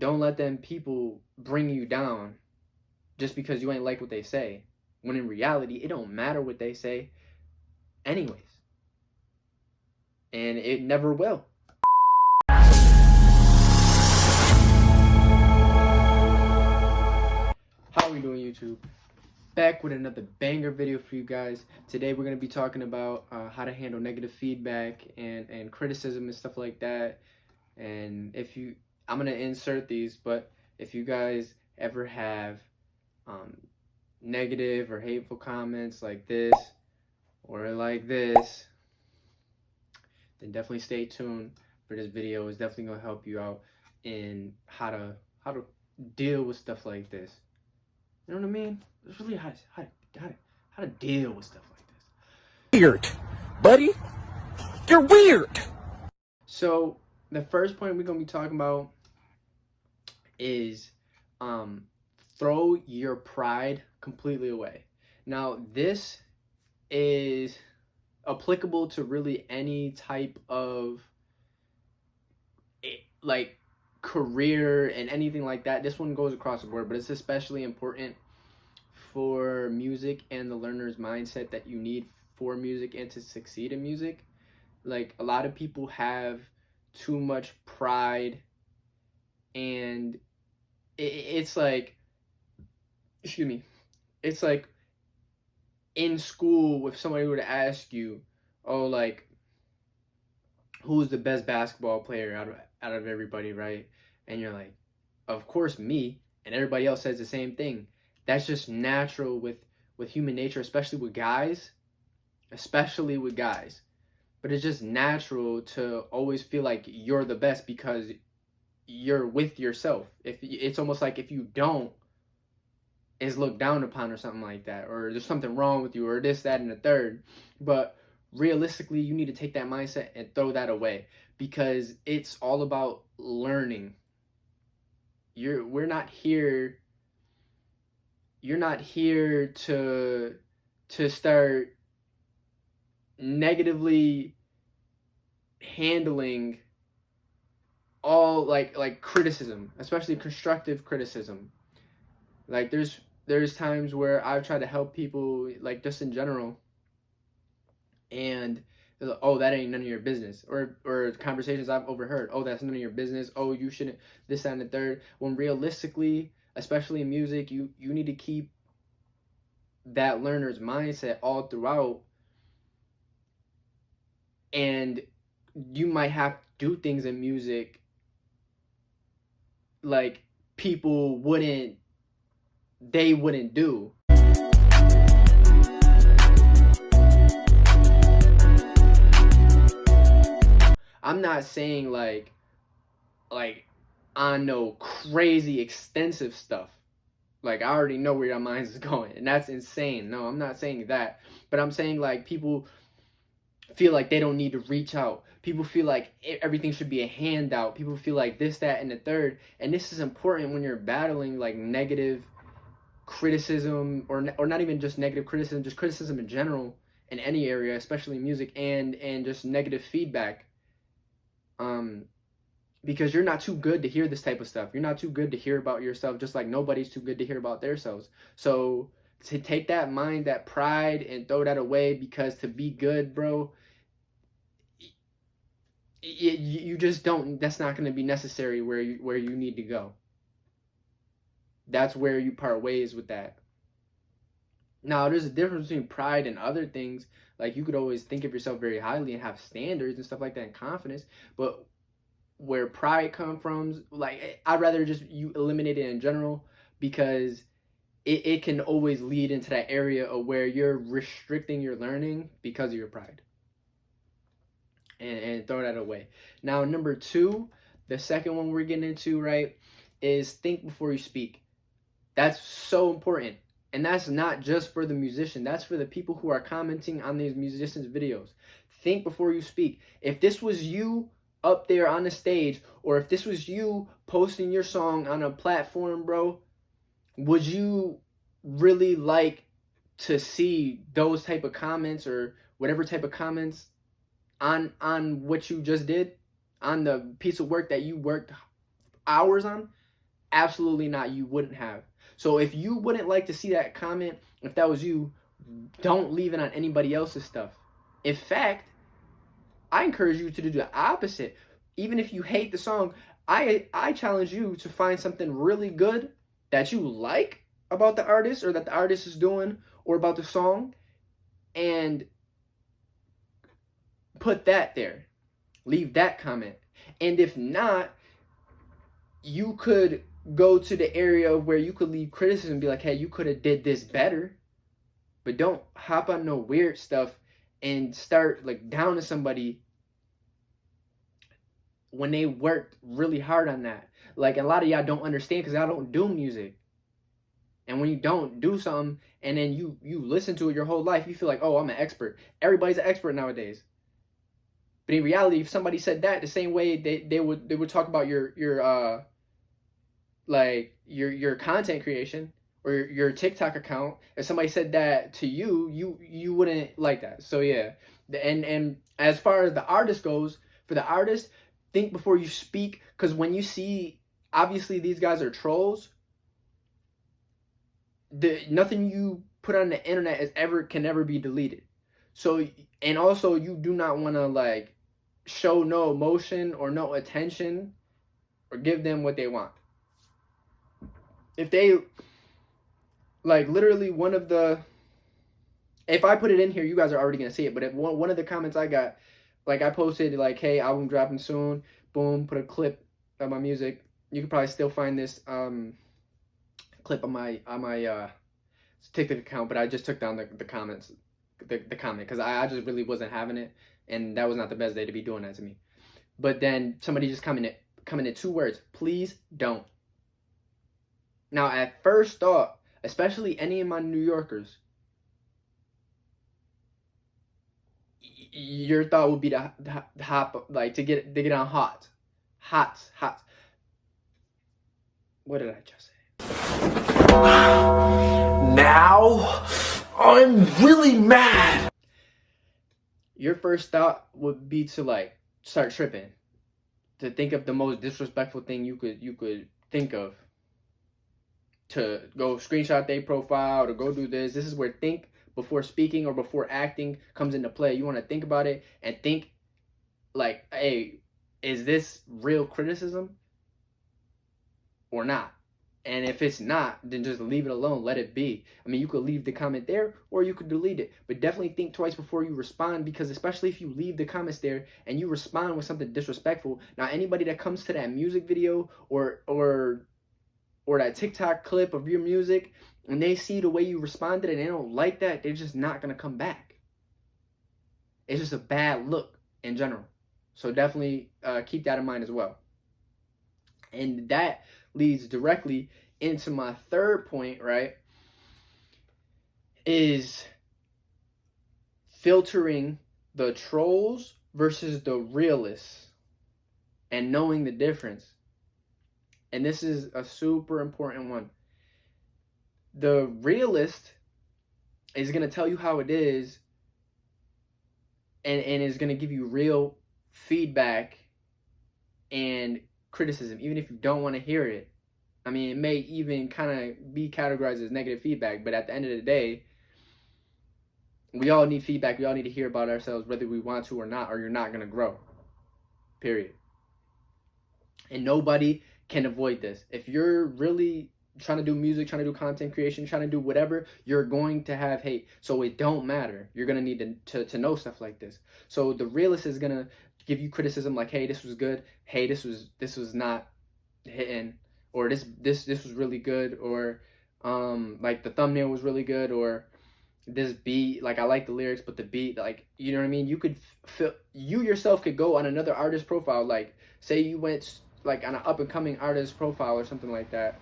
don't let them people bring you down just because you ain't like what they say. When in reality, it don't matter what they say anyways. And it never will. How are we doing, YouTube? Back with another banger video for you guys. Today we're going to be talking about how to handle negative feedback and criticism and stuff like that. And I'm going to insert these, but if you guys ever have negative or hateful comments like this or like this, then definitely stay tuned for this video. It's definitely going to help you out in how to deal with stuff like this. You know what I mean? It's really how to deal with stuff like this. Weird, buddy. You're weird. So the first point we're gonna be talking about is throw your pride completely away. Now this is applicable to really any type of like career and anything like that. This one goes across the board, but it's especially important for music and the learner's mindset that you need for music and to succeed in music. Like, a lot of people have too much pride, and it's like, excuse me, it's like in school, if somebody were to ask you, oh, like, who's the best basketball player out of everybody, right? And you're like, of course me, and everybody else says the same thing. That's just natural with human nature, especially with guys. But it's just natural to always feel like you're the best because you're with yourself. It's almost like if you don't, it's looked down upon or something like that, or there's something wrong with you, or this, that, and the third. But realistically, you need to take that mindset and throw that away, because it's all about learning. You're not here to start negatively handling all like criticism, especially constructive criticism. Like there's times where I've tried to help people, like just in general, and they're like, oh, that ain't none of your business, or conversations I've overheard, oh, that's none of your business, oh, you shouldn't, this, that, and the third. When realistically, especially in music, you need to keep that learner's mindset all throughout. And you might have to do things in music like people wouldn't do. I'm not saying like on no crazy extensive stuff. Like, I already know where your mind is going, and that's insane. No, I'm not saying that. But I'm saying, like, people feel like they don't need to reach out. People feel like everything should be a handout. People feel like this, that, and the third. And this is important when you're battling, like, negative criticism, or not even just negative criticism, just criticism in general in any area, especially music, and just negative feedback. Because you're not too good to hear this type of stuff. You're not too good to hear about yourself, just like nobody's too good to hear about themselves. So to take that mind, that pride, and throw that away, because to be good, bro, you just don't, that's not going to be necessary where you need to go. That's where you part ways with that. Now, there's a difference between pride and other things. Like, you could always think of yourself very highly and have standards and stuff like that and confidence, but where pride comes from, like, I'd rather just you eliminate it in general, because it can always lead into that area of where you're restricting your learning because of your pride. And throw that away. Now, number 2, the second one we're getting into, right, is think before you speak. That's so important. And that's not just for the musician. That's for the people who are commenting on these musicians' videos. Think before you speak. If this was you up there on the stage, or if this was you posting your song on a platform, bro, would you really like to see those type of comments, or whatever type of comments on what you just did, on the piece of work that you worked hours on? Absolutely not. You wouldn't have. So if you wouldn't like to see that comment, if that was you, don't leave it on anybody else's stuff. In fact, I encourage you to do the opposite. Even if you hate the song, I challenge you to find something really good that you like about the artist, or that the artist is doing, or about the song, and put that there. Leave that comment. And if not, you could go to the area where you could leave criticism, be like, hey, you could have did this better. But don't hop on no weird stuff and start like down to somebody when they worked really hard on that. Like, a lot of y'all don't understand because y'all don't do music. And when you don't do something and then you listen to it your whole life, you feel like, oh, I'm an expert. Everybody's an expert nowadays. But in reality, if somebody said that the same way they would talk about your content creation or your TikTok account, if somebody said that to you, you wouldn't like that. So yeah. And as far as the artist goes, for the artist, think before you speak, because when you see, obviously these guys are trolls. Nothing you put on the internet can ever be deleted. So, and also you do not want to like show no emotion or no attention or give them what they want. If they like literally if I put it in here, you guys are already gonna see it. But if one of the comments I got, like I posted like, hey, album dropping soon, boom, put a clip of my music. You could probably still find this clip on my TikTok account, but I just took down the comments, the comment, because I just really wasn't having it, and that was not the best day to be doing that to me. But then somebody just commented 2 words: please don't. Now, at first thought, especially any of my New Yorkers, your thought would be to hop, like to get on hot. What did I just say? Now, I'm really mad. Your first thought would be to like start tripping, to think of the most disrespectful thing you could think of, to go screenshot their profile, to go do this. This is where think before speaking or before acting comes into play. You want to think about it and think like, hey, is this real criticism or not? And if it's not, then just leave it alone. Let it be. I mean, you could leave the comment there or you could delete it. But definitely think twice before you respond, because especially if you leave the comments there and you respond with something disrespectful, now anybody that comes to that music video or that TikTok clip of your music and they see the way you responded and they don't like that, they're just not going to come back. It's just a bad look in general. So definitely keep that in mind as well. And that leads directly into my third point, right? Is filtering the trolls versus the realists and knowing the difference. And this is a super important one. The realist is going to tell you how it is and is going to give you real feedback and criticism, even if you don't want to hear it. I mean, it may even kind of be categorized as negative feedback, but at the end of the day, we all need feedback. We all need to hear about ourselves, whether we want to or not, or you're not going to grow. Period. And nobody can avoid this. If you're really trying to do music, trying to do content creation, trying to do whatever, you're going to have hate. So it don't matter. You're going to need to know stuff like this. So the realist is going to give you criticism like, hey, this was good. Hey, this was not hitting, or this was really good, or like the thumbnail was really good, or this beat, like I like the lyrics, but the beat, like, you know what I mean? You could you yourself could go on another artist profile, like say you went like on an up and coming artist profile or something like that.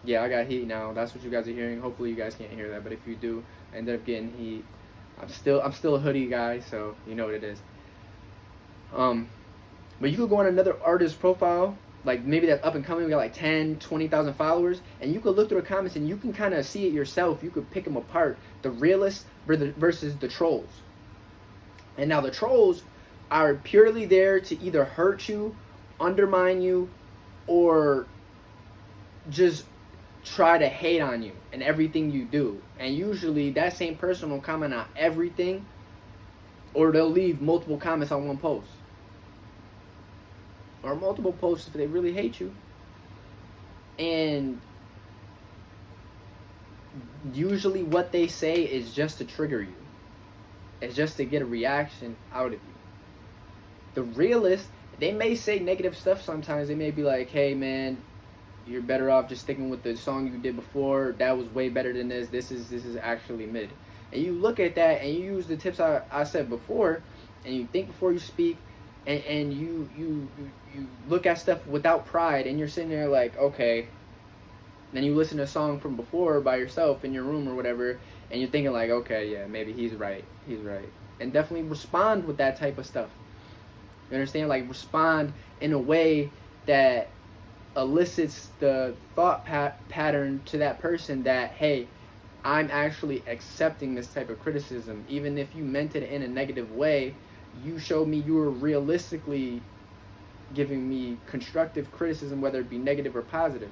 Yeah, I got heat now. That's what you guys are hearing. Hopefully you guys can't hear that, but if you do, I ended up getting heat. I'm still a hoodie guy, so you know what it is. But you could go on another artist profile, like maybe that's up and coming, we got like 10, 20,000 followers, and you could look through the comments and you can kind of see it yourself. You could pick them apart, the realists versus the trolls. And now the trolls are purely there to either hurt you, undermine you, or just try to hate on you and everything you do. And usually that same person will comment on everything, or they'll leave multiple comments on one post. Or multiple posts if they really hate you. And usually what they say is just to trigger you. It's just to get a reaction out of you. The realists, they may say negative stuff sometimes. They may be like, hey man, you're better off just sticking with the song you did before. That was way better than this. This is actually mid. And you look at that and you use the tips I said before, and you think before you speak, and you look at stuff without pride, and you're sitting there like, okay. Then you listen to a song from before by yourself in your room or whatever, and you're thinking like, okay, yeah, maybe he's right. And definitely respond with that type of stuff. You understand? Like, respond in a way that elicits the thought pattern to that person that, hey, I'm actually accepting this type of criticism. Even if you meant it in a negative way, you showed me you were realistically giving me constructive criticism, whether it be negative or positive.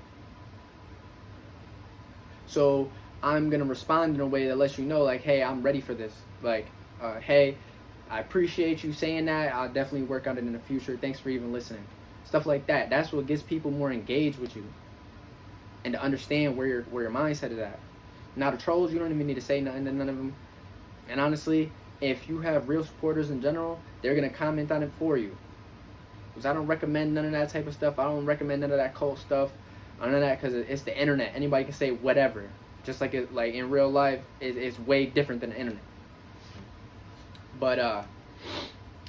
So I'm going to respond in a way that lets you know, like, hey, I'm ready for this. Like, hey, I appreciate you saying that. I'll definitely work on it in the future. Thanks for even listening. Stuff like that. That's what gets people more engaged with you and to understand where your mindset is at. Now, the trolls, you don't even need to say nothing to none of them. And honestly, if you have real supporters in general, they're going to comment on it for you. Because I don't recommend none of that type of stuff. I don't recommend none of that cult stuff. None of that, because it's the internet. Anybody can say whatever. Just like in real life, it's way different than the internet. But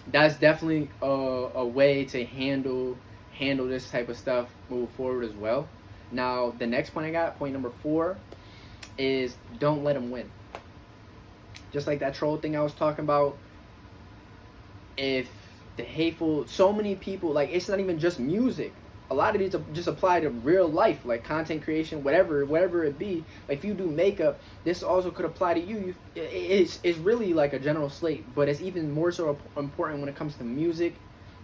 that's definitely a way to handle this type of stuff move forward as well. Now, the next point I got, point number 4, is don't let them win. Just like that troll thing I was talking about. If the hateful, so many people, like, it's not even just music. A lot of these just apply to real life, like content creation, whatever it be. Like, if you do makeup, this also could apply to you. It's really like a general slate, but it's even more so important when it comes to music,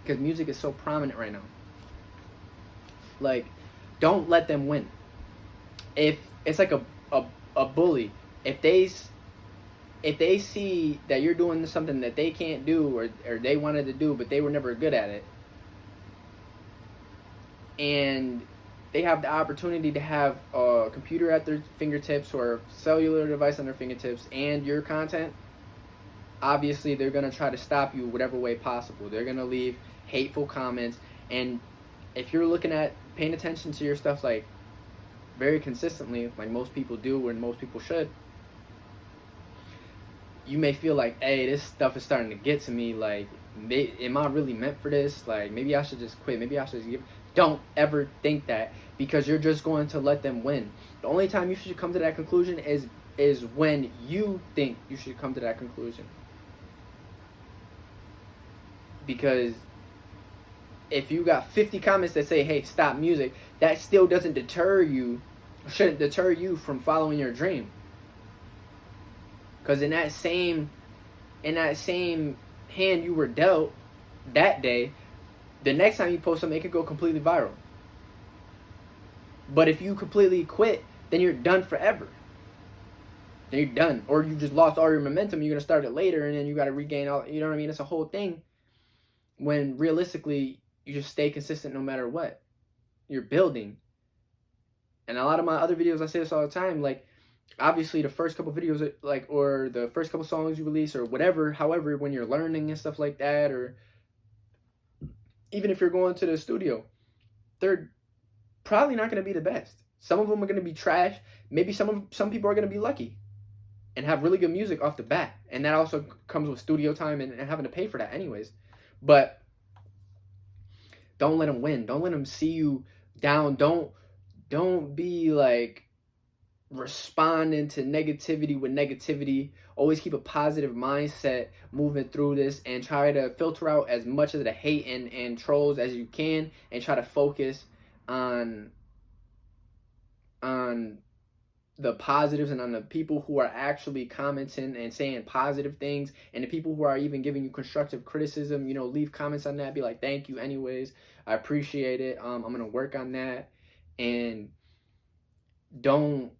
because music is so prominent right now. Like, don't let them win. If it's like a bully, if they see that you're doing something that they can't do or they wanted to do but they were never good at it, and they have the opportunity to have a computer at their fingertips or a cellular device on their fingertips and your content, obviously they're going to try to stop you whatever way possible. They're going to leave hateful comments. And if you're looking at paying attention to your stuff like very consistently, like most people do and most people should, you may feel like, hey, this stuff is starting to get to me. Like, am I really meant for this? Like, maybe I should just quit. Maybe I should just give. Don't ever think that, because you're just going to let them win. The only time you should come to that conclusion is when you think you should come to that conclusion. Because if you got 50 comments that say, hey, stop music, that still doesn't deter you, shouldn't deter you from following your dream. Because in that same hand you were dealt that day, the next time you post something, it could go completely viral. But if you completely quit, then you're done forever. Then you're done. Or you just lost all your momentum. You're going to start it later, and then you got to regain all, you know what I mean? It's a whole thing. When realistically, you just stay consistent no matter what. You're building. And a lot of my other videos, I say this all the time, like, obviously the first couple videos, like, or the first couple songs you release or whatever, however, when you're learning and stuff like that, or even if you're going to the studio, they're probably not going to be the best. Some of them are going to be trash. Maybe some people are going to be lucky and have really good music off the bat. And that also comes with studio time and having to pay for that anyways. But don't let them win. Don't let them see you down. Don't be like responding to negativity with negativity. Always keep a positive mindset moving through this, and try to filter out as much of the hate and trolls as you can, and try to focus on the positives and on the people who are actually commenting and saying positive things, and the people who are even giving you constructive criticism. You know, leave comments on that. Be like, thank you anyways. I appreciate it. I'm going to work on that. And don't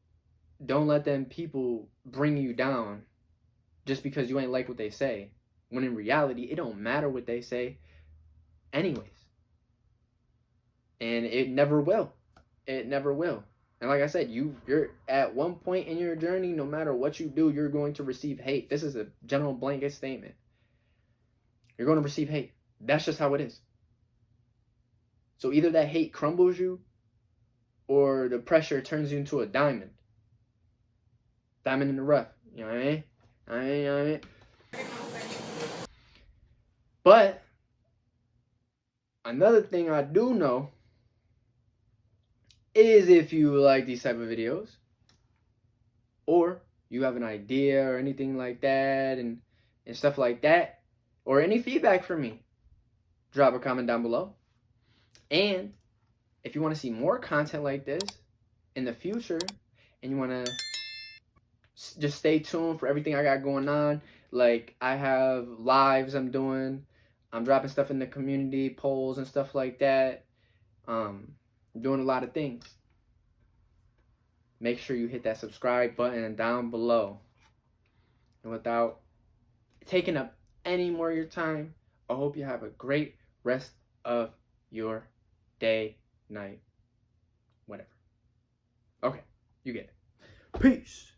let them people bring you down just because you ain't like what they say. When in reality, it don't matter what they say anyways. And it never will. It never will. And like I said, you're at one point in your journey, no matter what you do, you're going to receive hate. This is a general blanket statement. You're going to receive hate. That's just how it is. So either that hate crumbles you, or the pressure turns you into a diamond. Diamond in the rough. You know what I mean? But another thing I do know is, if you like these type of videos, or you have an idea or anything like that, and stuff like that, or any feedback from me, drop a comment down below. And if you want to see more content like this in the future, and you want to just stay tuned for everything I got going on, like I have lives I'm doing, I'm dropping stuff in the community, polls and stuff like that. I'm doing a lot of things. Make sure you hit that subscribe button down below. And without taking up any more of your time, I hope you have a great rest of your day, night, whatever. Okay, you get it. Peace.